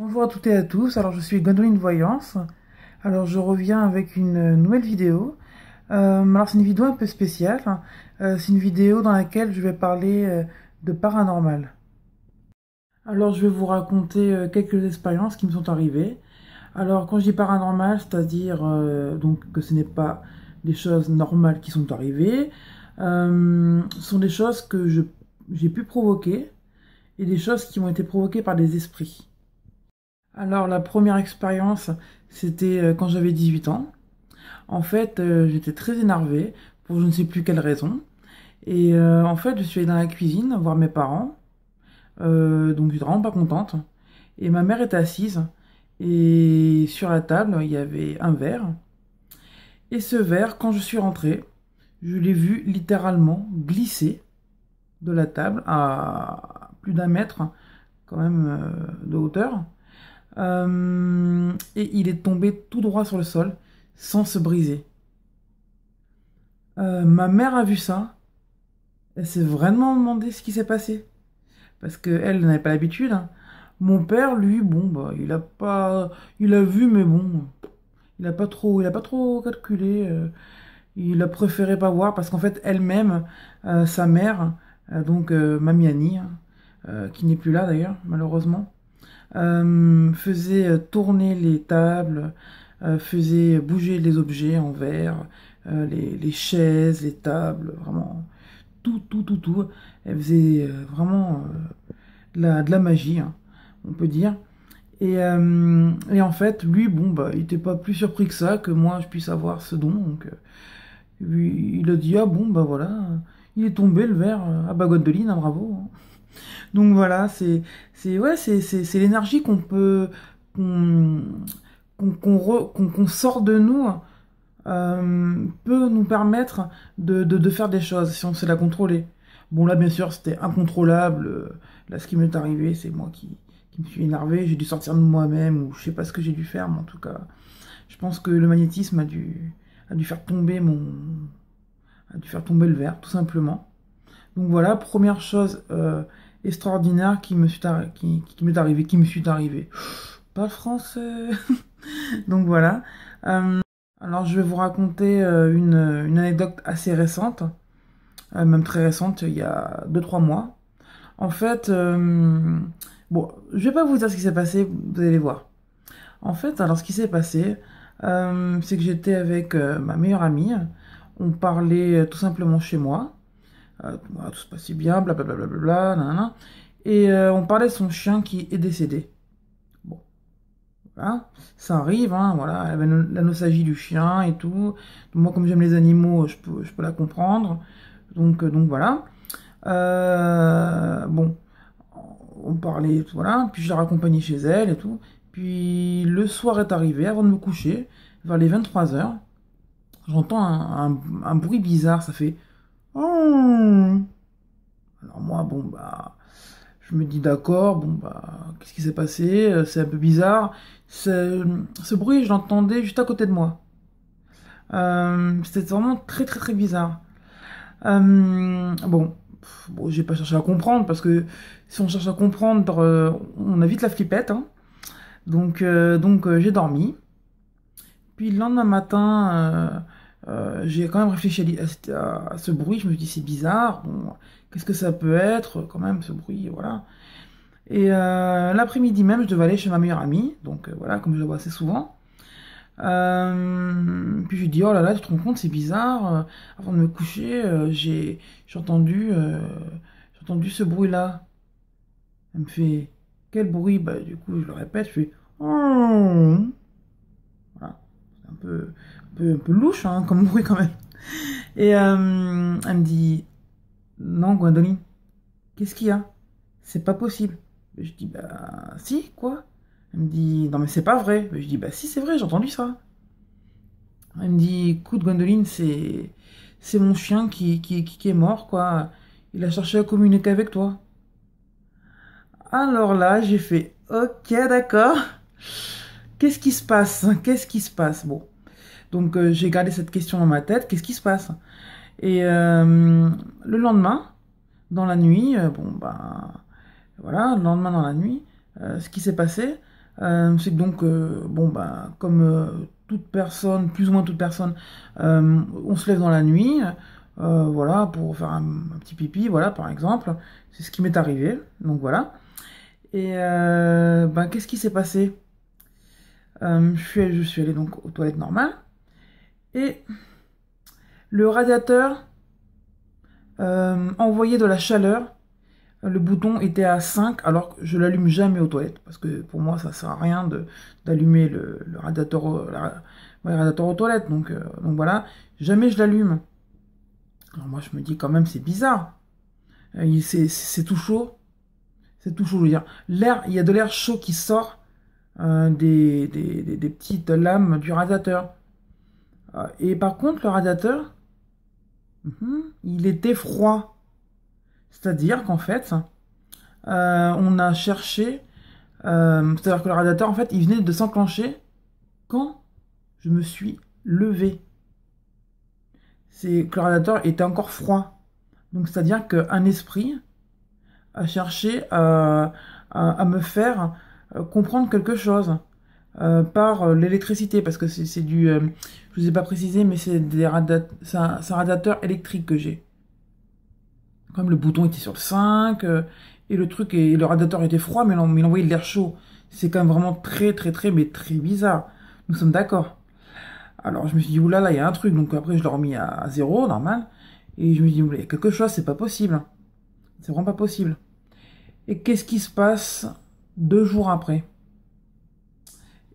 Bonjour à toutes et à tous, alors je suis Gwendoline Voyance. Alors je reviens avec une nouvelle vidéo. Alors c'est une vidéo un peu spéciale. C'est une vidéo dans laquelle je vais parler de paranormal. Alors je vais vous raconter quelques expériences qui me sont arrivées. Alors quand je dis paranormal, c'est-à-dire donc que ce n'est pas des choses normales qui sont arrivées, ce sont des choses que j'ai pu provoquer et des choses qui ont été provoquées par des esprits. Alors la première expérience, c'était quand j'avais 18 ans. En fait, j'étais très énervée pour je ne sais plus quelle raison. Et en fait, je suis allée dans la cuisine voir mes parents. Donc j'étais vraiment pas contente. Et ma mère était assise. Et sur la table, il y avait un verre. Et ce verre, quand je suis rentrée, je l'ai vu littéralement glisser de la table à plus d'un mètre quand même de hauteur. Et il est tombé tout droit sur le sol, sans se briser. Ma mère a vu ça, elle s'est vraiment demandé ce qui s'est passé, parce qu'elle n'avait pas l'habitude, hein. Mon père, lui, bon, bah, il a vu, mais bon, il a pas trop calculé. Il a préféré pas voir, parce qu'en fait, elle-même, sa mère, Mamie Annie, hein, qui n'est plus là d'ailleurs, malheureusement, faisait tourner les tables, faisait bouger les objets en verre, les chaises, les tables, vraiment tout. Elle faisait vraiment de la magie, hein, on peut dire. Et en fait, lui, bon, bah, il était pas plus surpris que ça, que moi je puisse avoir ce don. Donc, il a dit, ah bon, bah voilà, il est tombé le verre, ah bah Gwendoline, hein, bravo, hein. Donc voilà, ouais, c'est l'énergie qu'on peut qu'on qu'on sort de nous, peut nous permettre de faire des choses si on sait la contrôler. Bon là bien sûr c'était incontrôlable. Là ce qui m'est arrivé c'est moi qui me suis énervé, j'ai dû sortir de moi-même ou je sais pas ce que j'ai dû faire, mais en tout cas je pense que le magnétisme a dû faire tomber a dû faire tomber le verre tout simplement. Donc voilà, première chose extraordinaire qui m'est arrivé, qui me suis arrivé. Pas le français. Donc voilà. Alors je vais vous raconter une anecdote assez récente, même très récente, il y a 2 3 mois. En fait, bon, je vais pas vous dire ce qui s'est passé, vous allez voir. En fait, alors ce qui s'est passé, c'est que j'étais avec ma meilleure amie, on parlait tout simplement chez moi. Voilà, tout se passait bien, blablabla, nanana. Et on parlait de son chien qui est décédé. Bon, voilà, ça arrive, hein, voilà, elle avait la nostalgie du chien et tout. Donc, moi, comme j'aime les animaux, je peux la comprendre. Donc voilà. Bon, on parlait, voilà, puis je l'ai raccompagnée chez elle et tout. Puis le soir est arrivé, avant de me coucher, vers les 23 h, j'entends un bruit bizarre, ça fait... Oh. Alors moi, bon, bah, je me dis d'accord, bon, bah, qu'est-ce qui s'est passé? C'est un peu bizarre. Ce bruit, je l'entendais juste à côté de moi. C'était vraiment très bizarre. Bon, j'ai pas cherché à comprendre, parce que si on cherche à comprendre, on a vite la flippette, hein. J'ai dormi. Puis le lendemain matin, j'ai quand même réfléchi à ce bruit. Je me dis c'est bizarre. Bon, qu'est-ce que ça peut être quand même ce bruit, voilà. Et l'après-midi même, je devais aller chez ma meilleure amie, donc voilà, comme je la vois assez souvent. Puis je lui dis oh là là, tu te rends compte, c'est bizarre. Avant de me coucher, j'ai entendu ce bruit-là. Elle me fait quel bruit? Bah du coup je le répète, je fais oh. Voilà, c'est un peu louche, hein, comme bruit quand même. Et elle me dit non Gwendoline, qu'est-ce qu'il y a? C'est pas possible. Et je dis bah si, quoi? Elle me dit non mais c'est pas vrai. Et je dis bah si c'est vrai, j'ai entendu ça. Elle me dit écoute Gwendoline, c'est mon chien qui est mort, quoi. Il a cherché à communiquer avec toi. Alors là, j'ai fait ok d'accord. Qu'est-ce qui se passe? Qu'est-ce qui se passe? Bon. Donc j'ai gardé cette question dans ma tête, qu'est-ce qui se passe? Et le lendemain, dans la nuit, bon ben voilà, le lendemain dans la nuit, ce qui s'est passé, C'est que donc, bon, ben, comme toute personne, plus ou moins toute personne, on se lève dans la nuit, voilà, pour faire un petit pipi, voilà, par exemple. C'est ce qui m'est arrivé, donc voilà. Et ben, qu'est-ce qui s'est passé? Je suis allée donc aux toilettes normales, et le radiateur envoyait de la chaleur. Le bouton était à 5 alors que je l'allume jamais aux toilettes parce que pour moi ça sert à rien d'allumer le radiateur, ouais, le radiateur aux toilettes. Donc voilà, jamais je l'allume. Alors moi je me dis quand même c'est bizarre. C'est tout chaud. C'est tout chaud, je veux dire. L'air, il y a de l'air chaud qui sort des petites lames du radiateur. Et par contre le radiateur, il était froid. C'est-à-dire qu'en fait, on a cherché, c'est-à-dire que le radiateur, en fait, il venait de s'enclencher quand je me suis levé. C'est que le radiateur était encore froid. Donc, c'est-à-dire qu'un esprit a cherché à me faire comprendre quelque chose par l'électricité, parce que c'est du, je vous ai pas précisé, mais c'est un radiateur électrique que j'ai. Comme le bouton était sur le 5, et le radiateur était froid, mais il envoyait de l'air chaud. C'est quand même vraiment très, très, très, mais très bizarre. Nous sommes d'accord. Alors je me suis dit, oulala, il y a un truc. Donc après, je l'ai remis à 0, normal. Et je me suis dit, oula, il y a quelque chose, c'est pas possible. C'est vraiment pas possible. Et qu'est-ce qui se passe 2 jours après?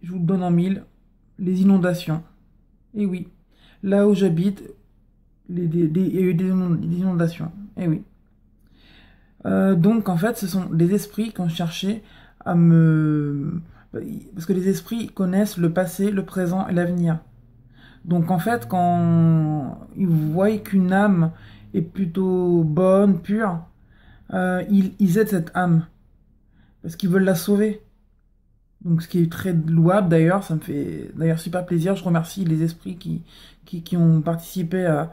Je vous le donne en mille. Les inondations. Et oui, là où j'habite, il y a eu des inondations. Et oui. Donc en fait, ce sont des esprits qui ont cherché à me... Parce que les esprits connaissent le passé, le présent et l'avenir. Donc en fait, quand ils voient qu'une âme est plutôt bonne, pure, ils aident cette âme. Parce qu'ils veulent la sauver. Donc ce qui est très louable d'ailleurs, ça me fait d'ailleurs super plaisir. Je remercie les esprits qui ont participé à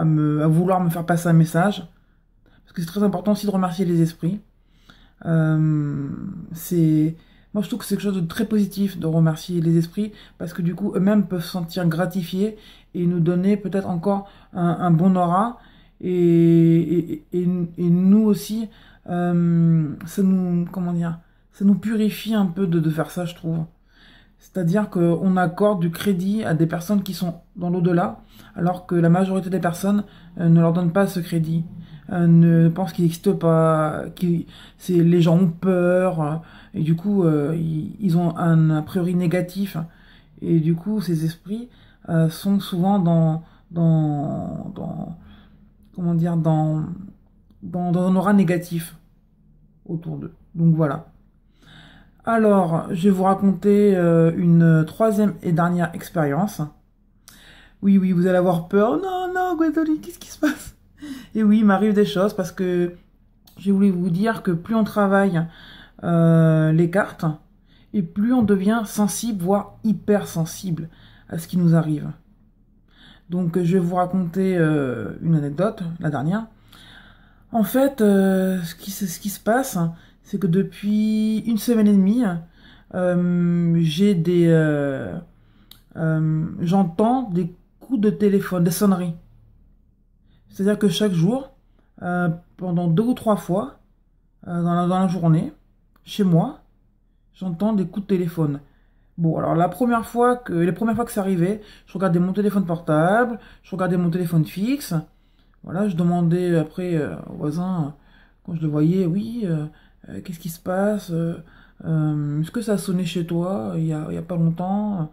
vouloir me faire passer un message. Parce que c'est très important aussi de remercier les esprits. Euh, Moi, je trouve que c'est quelque chose de très positif de remercier les esprits parce que du coup, eux-mêmes peuvent se sentir gratifiés et nous donner peut-être encore un bon aura. Et nous aussi, ça nous, comment dire, ça nous purifie un peu de faire ça, je trouve. C'est-à-dire qu'on accorde du crédit à des personnes qui sont dans l'au-delà, alors que la majorité des personnes ne leur donnent pas ce crédit, ne pensent qu'il n'existe pas, les gens ont peur, et du coup, ils ont un a priori négatif, et du coup, ces esprits sont souvent comment dire, dans un aura négatif autour d'eux. Donc voilà. Alors, je vais vous raconter une troisième et dernière expérience. Oui, oui, vous allez avoir peur. Oh non, non, Gwendoline, qu'est-ce qui se passe? Et oui, il m'arrive des choses parce que j'ai voulu vous dire que plus on travaille les cartes, et plus on devient sensible, voire hypersensible à ce qui nous arrive. Donc, je vais vous raconter une anecdote, la dernière. En fait, ce qui se passe, c'est que depuis une semaine et demie, j'entends des coups de téléphone, des sonneries. C'est-à-dire que chaque jour, pendant 2 ou 3 fois dans la journée, chez moi, j'entends des coups de téléphone. Bon, alors les premières fois que c'est arrivé, je regardais mon téléphone portable, je regardais mon téléphone fixe. Voilà, je demandais après au voisin, quand je le voyais, oui, qu'est-ce qui se passe? Est-ce que ça a sonné chez toi il y a pas longtemps?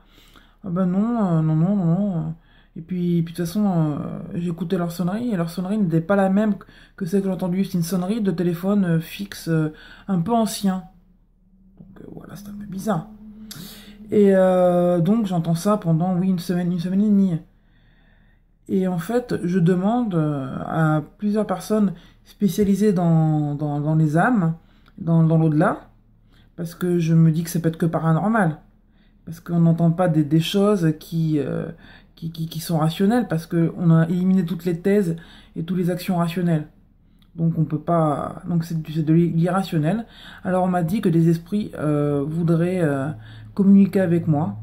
Ah ben non, non, non, non, non. Et puis de toute façon, j'écoutais leur sonnerie, et leur sonnerie n'était pas la même que celle que j'ai entendue. C'est une sonnerie de téléphone fixe un peu ancien. Donc voilà, c'est un peu bizarre. Et donc j'entends ça pendant, oui, une semaine et demie. Et en fait, je demande à plusieurs personnes spécialisées dans les âmes, dans l'au-delà, parce que je me dis que ça peut être que paranormal. Parce qu'on n'entend pas des choses qui sont rationnelles, parce qu'on a éliminé toutes les thèses et toutes les actions rationnelles. Donc on peut pas. Donc c'est de l'irrationnel. Alors on m'a dit que des esprits voudraient communiquer avec moi.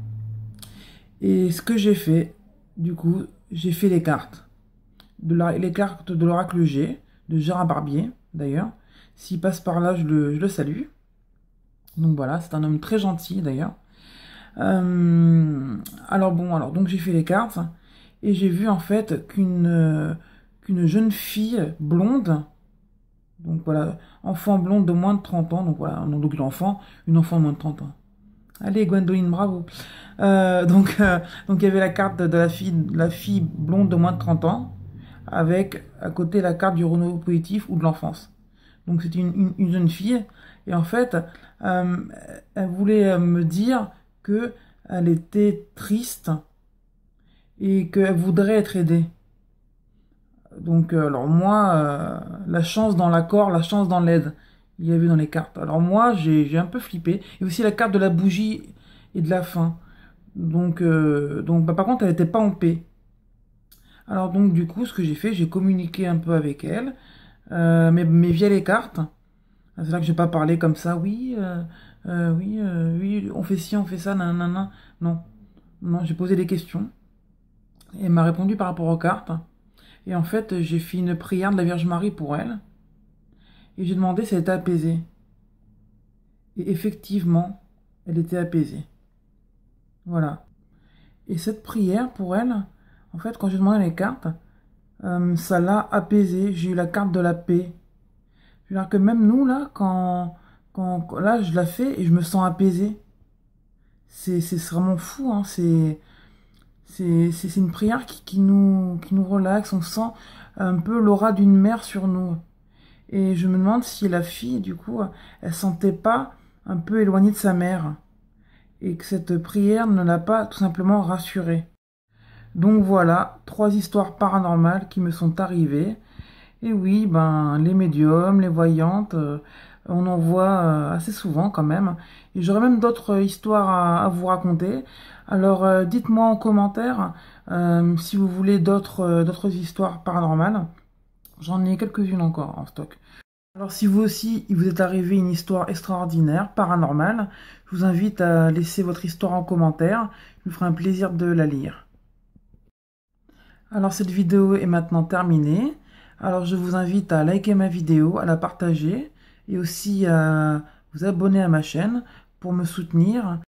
Et ce que j'ai fait, du coup, j'ai fait les cartes. Les cartes de l'oracle G, de Gérard Barbier, d'ailleurs. S'il passe par là, je le salue. Donc voilà, c'est un homme très gentil, d'ailleurs. Alors bon, donc j'ai fait les cartes. Et j'ai vu en fait qu'une jeune fille blonde, donc voilà, enfant blonde de moins de 30 ans, donc voilà, donc une enfant de moins de 30 ans. Allez, Gwendoline, bravo. Donc il y avait la carte de la fille blonde de moins de 30 ans, avec à côté la carte du renouveau positif ou de l'enfance. Donc c'était une jeune fille, et en fait, elle voulait me dire que elle était triste et qu'elle voudrait être aidée. Donc, alors moi, la chance dans l'accord, la chance dans l'aide, il y avait dans les cartes. Alors moi, j'ai un peu flippé. Et aussi la carte de la bougie et de la faim. Donc bah, par contre, elle n'était pas en paix. Alors donc, du coup, ce que j'ai fait, j'ai communiqué un peu avec elle, mais via les cartes. C'est là que j'ai pas parlé comme ça, oui, oui, on fait ci, on fait ça, nanana. Non, non, j'ai posé des questions. Et elle m'a répondu par rapport aux cartes. Et en fait, j'ai fait une prière de la Vierge Marie pour elle. Et j'ai demandé si elle était apaisée. Et effectivement, elle était apaisée. Voilà. Et cette prière pour elle, en fait, quand j'ai demandé les cartes, ça l'a apaisée. J'ai eu la carte de la paix. C'est-à-dire que même nous, là, là, je la fais et je me sens apaisée. C'est vraiment fou, hein. C'est une prière qui nous relaxe. On sent un peu l'aura d'une mère sur nous. Et je me demande si la fille, du coup, elle sentait pas un peu éloignée de sa mère. Et que cette prière ne l'a pas tout simplement rassurée. Donc voilà, 3 histoires paranormales qui me sont arrivées. Et oui, ben, les médiums, les voyantes, on en voit assez souvent quand même. Et j'aurais même d'autres histoires à vous raconter. Alors dites-moi en commentaire si vous voulez d'autres histoires paranormales. J'en ai quelques-unes encore en stock. Alors si vous aussi, il vous est arrivé une histoire extraordinaire, paranormale, je vous invite à laisser votre histoire en commentaire. Je me ferai un plaisir de la lire. Alors cette vidéo est maintenant terminée. Alors je vous invite à liker ma vidéo, à la partager et aussi à vous abonner à ma chaîne pour me soutenir.